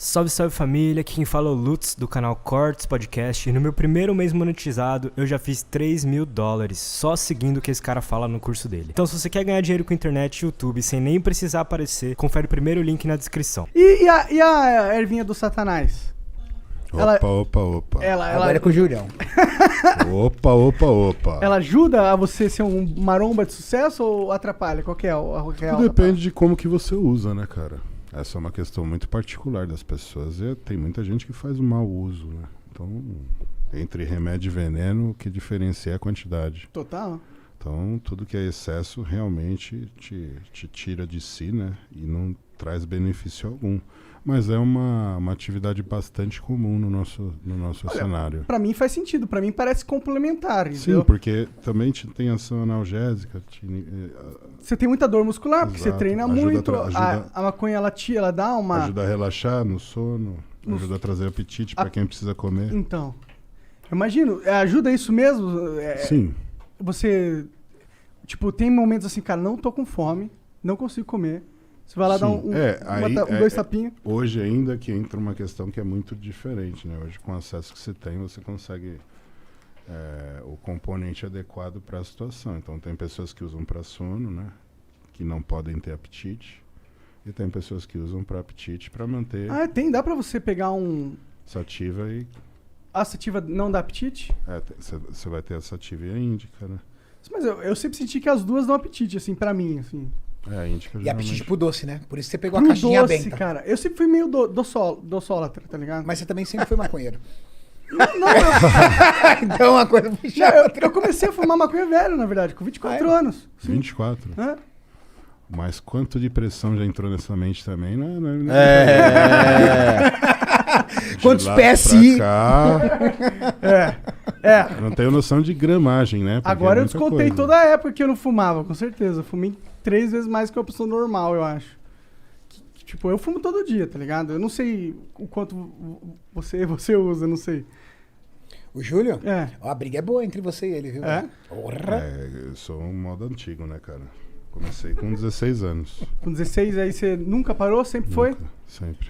Salve, salve família, aqui quem fala é o Lutz do canal Cortes Podcast e no meu primeiro mês monetizado eu já fiz $3.000 só seguindo o que esse cara fala no curso dele. Então se você quer ganhar dinheiro com internet e YouTube sem nem precisar aparecer, confere o primeiro link na descrição. E a ervinha do Satanás? Opa. Agora é com o Julião. Opa. Ela ajuda a você ser um maromba de sucesso ou atrapalha? Qual que é o real? Tudo depende de como que você usa, né, cara? Essa é uma questão muito particular das pessoas. E tem muita gente que faz um mau uso, né? Então, entre remédio e veneno, o que diferencia é a quantidade. Total. Então, tudo que é excesso realmente te tira de si, né? E não traz benefício algum. Mas é uma atividade bastante comum no nosso cenário. Pra mim faz sentido, pra mim parece complementar, entendeu? Sim, porque também tem ação analgésica. Você tem muita dor muscular, porque você Exato. treina Ajuda muito. ajuda- A maconha, ela dá uma... Ajuda a relaxar no sono, ajuda a trazer apetite para quem precisa comer. Então, eu imagino, ajuda isso mesmo? Sim. Você, tipo, tem momentos assim, cara, não tô com fome, não consigo comer. Você vai lá dar dois tapinhos. Hoje ainda que entra uma questão que é muito diferente, né? Hoje com o acesso que você tem, você consegue o componente adequado para a situação. Então tem pessoas que usam para sono, né? Que não podem ter apetite. E tem pessoas que usam para apetite para manter Dá pra você pegar um... sativa e... A sativa não dá apetite? Você vai ter a sativa e a índica, né? Mas eu sempre senti que as duas dão apetite, assim, pra mim, assim. A índica E geralmente... apetite pro doce, né? Por isso você pegou a caixinha doce, benta. cara. Eu sempre fui meio doçólatra, tá ligado? Mas você também sempre foi maconheiro. Não, Então uma coisa puxa a outra. eu comecei a fumar maconha velho, na verdade, com 24 anos. Sim. 24. É. Mas quanto de pressão já entrou nessa mente também, né? Quantos De lá PSI? pra cá, não tenho noção de gramagem, né? Porque Agora é eu muita descontei coisa. toda a época que eu não fumava, com certeza. Eu fumei 3 vezes mais que uma pessoa normal, eu acho. Tipo, eu fumo todo dia, tá ligado? Eu não sei o quanto você usa, não sei. O Júlio? É. Ó, a briga é boa entre você e ele, viu? É? Porra. Eu sou um modo antigo, né, cara? Comecei com 16 anos. Com 16 aí você nunca parou? Sempre foi? Nunca, sempre.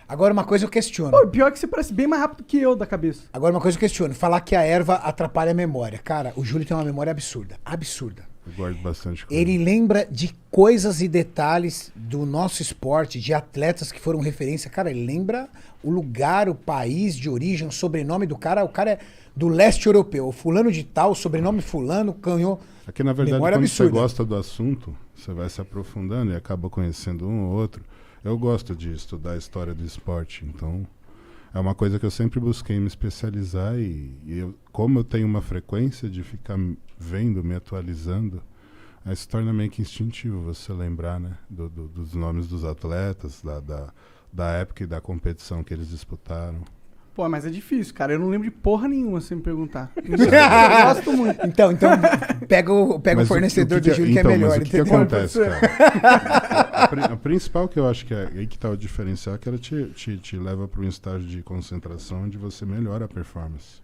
Agora uma coisa eu questiono. Pô, pior que você parece bem mais rápido que eu da cabeça. Agora uma coisa eu questiono. Falar que a erva atrapalha a memória. Cara, o Júlio tem uma memória absurda. Absurda. Eu guardo bastante coisa. Ele lembra de coisas e detalhes do nosso esporte, de atletas que foram referência. Cara, ele lembra o lugar, o país de origem, o sobrenome do cara. O cara é do leste europeu. Fulano de tal, sobrenome fulano, ganhou. Aqui, na verdade, memória quando absurda. você gosta do assunto, você vai se aprofundando e acaba conhecendo um ou outro. Eu gosto de estudar a história do esporte, então é uma coisa que eu sempre busquei me especializar como eu tenho uma frequência de ficar vendo, me atualizando, aí se torna meio que instintivo você lembrar, né, dos nomes dos atletas, da época e da competição que eles disputaram. Pô, mas é difícil, cara. Eu não lembro de porra nenhuma, se me perguntar. Eu gosto muito. Então pega o fornecedor do Júlio que é melhor, mas o que entendeu? acontece, cara? A principal que eu acho que é aí que tá o diferencial, que ela te leva para um estágio de concentração onde você melhora a performance.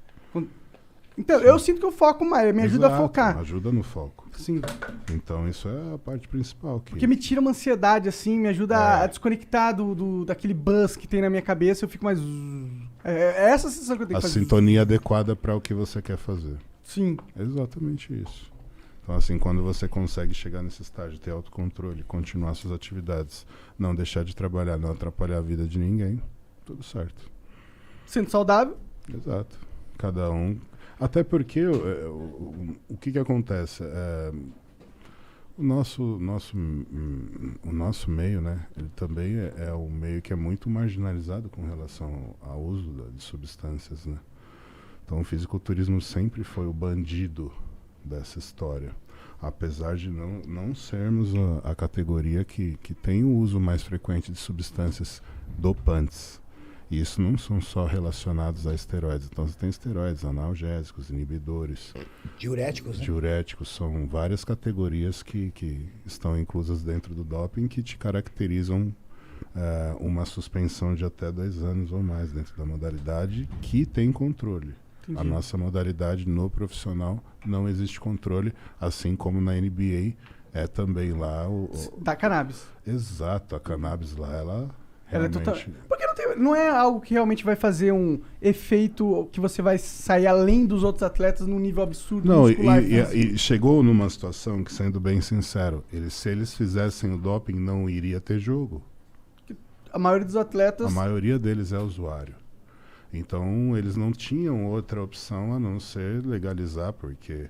Então, eu sinto que eu foco mais, me ajuda a Exato, focar. Ajuda no foco. Sim. Então isso é a parte principal. Porque me tira uma ansiedade, assim, me ajuda a desconectar daquele buzz que tem na minha cabeça, eu fico mais... É essa a sensação que eu tenho A que fazer. sintonia adequada para o que você quer fazer. Sim. É exatamente isso. Então, assim, quando você consegue chegar nesse estágio, ter autocontrole, continuar suas atividades, não deixar de trabalhar, não atrapalhar a vida de ninguém, tudo certo. Sendo saudável. Exato. Cada um... Até porque o que acontece? O nosso meio, né? Ele também é um meio que é muito marginalizado com relação ao uso de substâncias, né? Então o fisiculturismo sempre foi o bandido dessa história. Apesar de não sermos a categoria que tem o uso mais frequente de substâncias dopantes. E isso não são só relacionados a esteroides. Então você tem esteroides, analgésicos, inibidores. Diuréticos, né? Diuréticos, são várias categorias que estão inclusas dentro do doping que te caracterizam uma suspensão de até 2 anos ou mais dentro da modalidade que tem controle. Entendi. A nossa modalidade no profissional não existe controle, assim como na NBA é também lá Da cannabis. Exato, a cannabis lá, ela Ela é realmente... total... Por que não não é algo que realmente vai fazer um efeito que você vai sair além dos outros atletas num nível absurdo Não, muscular. e chegou numa situação que, sendo bem sincero, se eles fizessem o doping, não iria ter jogo. A maioria dos atletas... A maioria deles é usuário. Então, eles não tinham outra opção a não ser legalizar, porque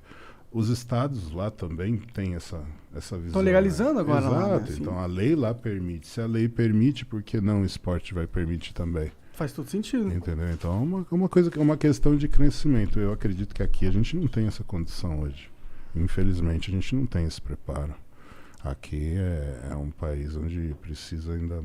os estados lá também têm essa visão. Estão legalizando agora. Exato. Lá, né? Assim. Então, a lei lá permite. Se a lei permite, por que não o esporte vai permitir também? Faz todo sentido. Entendeu? Então, é uma questão de crescimento. Eu acredito que aqui a gente não tem essa condição hoje. Infelizmente, a gente não tem esse preparo. Aqui é um país onde precisa ainda...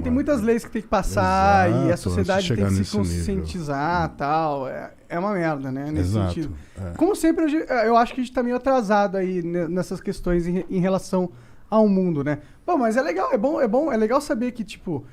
Tem muitas leis que tem que passar. Exato, E a sociedade tem que se nesse conscientizar e tal. É uma merda, né? Nesse Exato. sentido. É. Como sempre, eu acho que a gente tá meio atrasado aí nessas questões em relação ao mundo, né? Bom, mas é legal, é legal saber que, tipo...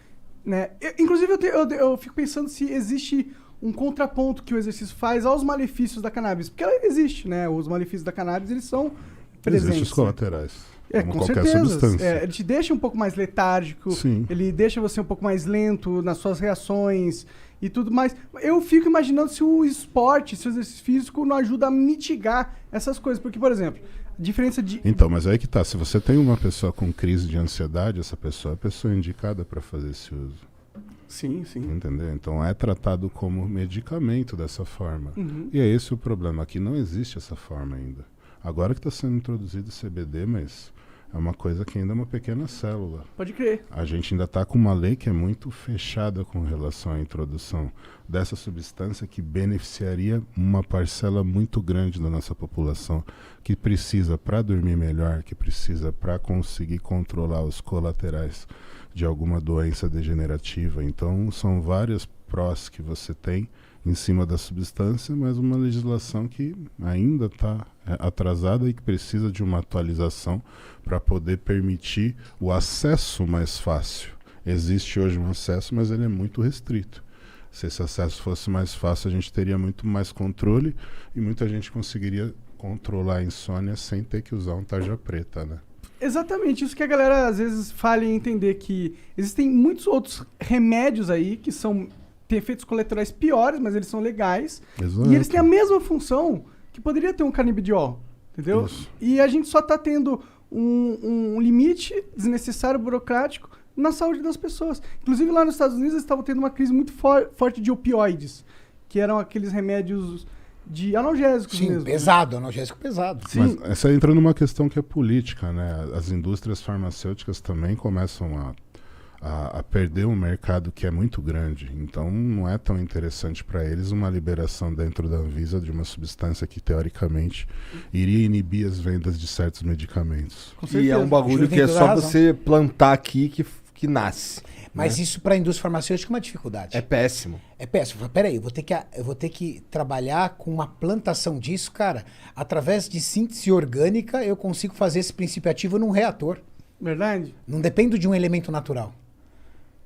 né? Inclusive, eu fico pensando se existe um contraponto que o exercício faz aos malefícios da cannabis. Porque ela existe, né? Os malefícios da cannabis, eles são presentes. Existem os colaterais. Como Com qualquer certeza. substância. Ele te deixa um pouco mais letárgico, Sim. ele deixa você um pouco mais lento nas suas reações e tudo mais. Eu fico imaginando se o esporte, se o exercício físico não ajuda a mitigar essas coisas. Porque, por exemplo, a diferença de... Então, mas aí que tá. Se você tem uma pessoa com crise de ansiedade, essa pessoa é a pessoa indicada para fazer esse uso. Sim. Entendeu? Então é tratado como medicamento dessa forma. Uhum. E é esse o problema. Aqui não existe essa forma ainda. Agora que está sendo introduzido o CBD, mas é uma coisa que ainda é uma pequena célula. Pode crer. A gente ainda está com uma lei que é muito fechada com relação à introdução dessa substância que beneficiaria uma parcela muito grande da nossa população que precisa para dormir melhor, que precisa para conseguir controlar os colaterais de alguma doença degenerativa. Então, são várias prós que você tem em cima da substância, mas uma legislação que ainda está atrasada e que precisa de uma atualização para poder permitir o acesso mais fácil. Existe hoje um acesso, mas ele é muito restrito. Se esse acesso fosse mais fácil, a gente teria muito mais controle e muita gente conseguiria controlar a insônia sem ter que usar um tarja preta, né? Exatamente, isso que a galera às vezes falha em entender, que existem muitos outros remédios aí que têm efeitos colaterais piores, mas eles são legais. Exato. E eles têm a mesma função que poderia ter um canabidiol, entendeu? Isso. E a gente só está tendo um limite desnecessário, burocrático, na saúde das pessoas. Inclusive lá nos Estados Unidos eles estavam tendo uma crise muito forte de opioides, que eram aqueles remédios de analgésicos Sim, mesmo. pesado, analgésico pesado. Sim. Mas essa entra numa questão que é política, né? As indústrias farmacêuticas também começam a perder um mercado que é muito grande. Então não é tão interessante para eles uma liberação dentro da Anvisa de uma substância que teoricamente iria inibir as vendas de certos medicamentos. Com E certeza. é um bagulho Júlio que tem é toda só a razão. você plantar aqui que nasce. Mas né? isso para a indústria farmacêutica é uma dificuldade. É péssimo. É péssimo. Peraí, eu vou ter que trabalhar com uma plantação disso, cara. Através de síntese orgânica, eu consigo fazer esse princípio ativo num reator. Verdade? Não dependo de um elemento natural.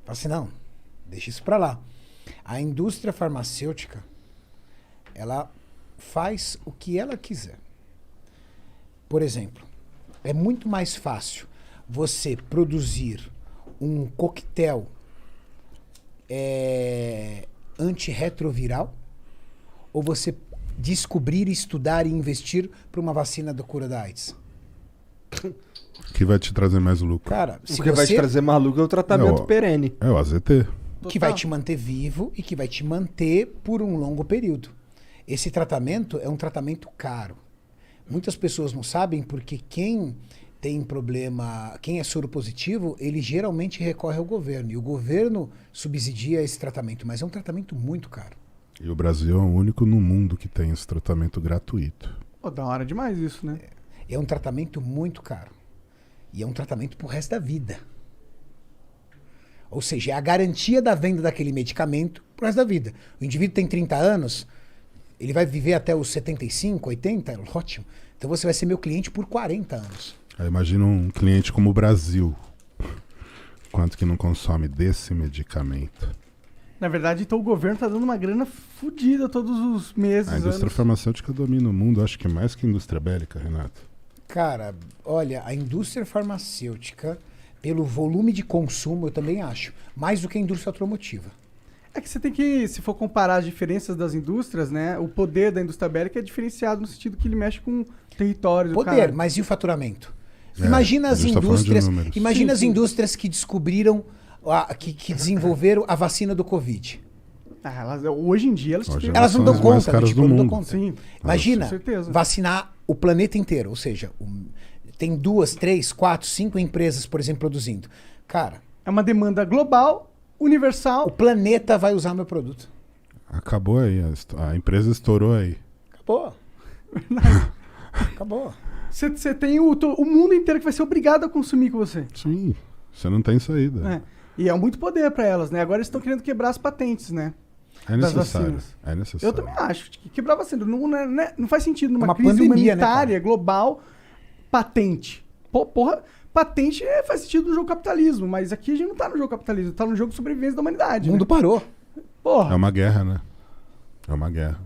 Fala assim, não, deixa isso para lá. A indústria farmacêutica, ela faz o que ela quiser. Por exemplo, é muito mais fácil você produzir um coquetel antirretroviral ou você descobrir, estudar e investir para uma vacina da cura da AIDS? Que vai te trazer mais lucro. Cara, O se que vai te você... trazer mais lucro é o tratamento Não, perene. É o AZT. que vai te manter vivo e que vai te manter por um longo período. Esse tratamento é um tratamento caro. Muitas pessoas não sabem porque quem tem problema, quem é soro positivo, ele geralmente recorre ao governo. E o governo subsidia esse tratamento, mas é um tratamento muito caro. E o Brasil é o único no mundo que tem esse tratamento gratuito. Pô, da hora demais isso, né? É um tratamento muito caro. E é um tratamento pro resto da vida. Ou seja, é a garantia da venda daquele medicamento pro resto da vida. O indivíduo tem 30 anos, ele vai viver até os 75, 80, ótimo. Então você vai ser meu cliente por 40 anos. Aí imagina um cliente como o Brasil. Quanto que não consome desse medicamento? Na verdade, então o governo tá dando uma grana fodida todos os meses, A indústria anos. farmacêutica domina o mundo, acho que mais que a indústria bélica, Renato. Cara, olha, a indústria farmacêutica, pelo volume de consumo, eu também acho, mais do que a indústria automotiva. É que você tem que, se for comparar as diferenças das indústrias, né? O poder da indústria bélica é diferenciado no sentido que ele mexe com territórios. Poder, mas e o faturamento? É, Imagina a as gente tá falando de indústrias. números. Imagina Sim, as sim. indústrias que descobriram, que desenvolveram a vacina do Covid. Hoje em dia elas Hoje têm- Elas não são dão as mais conta, caras tipo, do não dão mundo. conta. Sim. Imagina Com certeza. vacinar o planeta inteiro, ou seja, tem 2, 3, 4, 5 empresas, por exemplo, produzindo. Cara, É uma demanda global, universal. o planeta vai usar meu produto. Acabou aí, a empresa estourou aí. Acabou. Acabou. Você tem o mundo inteiro que vai ser obrigado a consumir com você. Sim, você não tem saída. É. E é muito poder para elas, né? Agora eles estão querendo quebrar as patentes, né? É Das necessário. vacinas. É necessário. Eu também acho que quebrar vacina não faz sentido numa Uma crise pandemia, humanitária né, global, patente. Porra, patente faz sentido no jogo capitalismo, mas aqui a gente não tá no jogo capitalismo, tá no jogo de sobrevivência da humanidade. O mundo né? parou. Porra. É uma guerra, né? É uma guerra.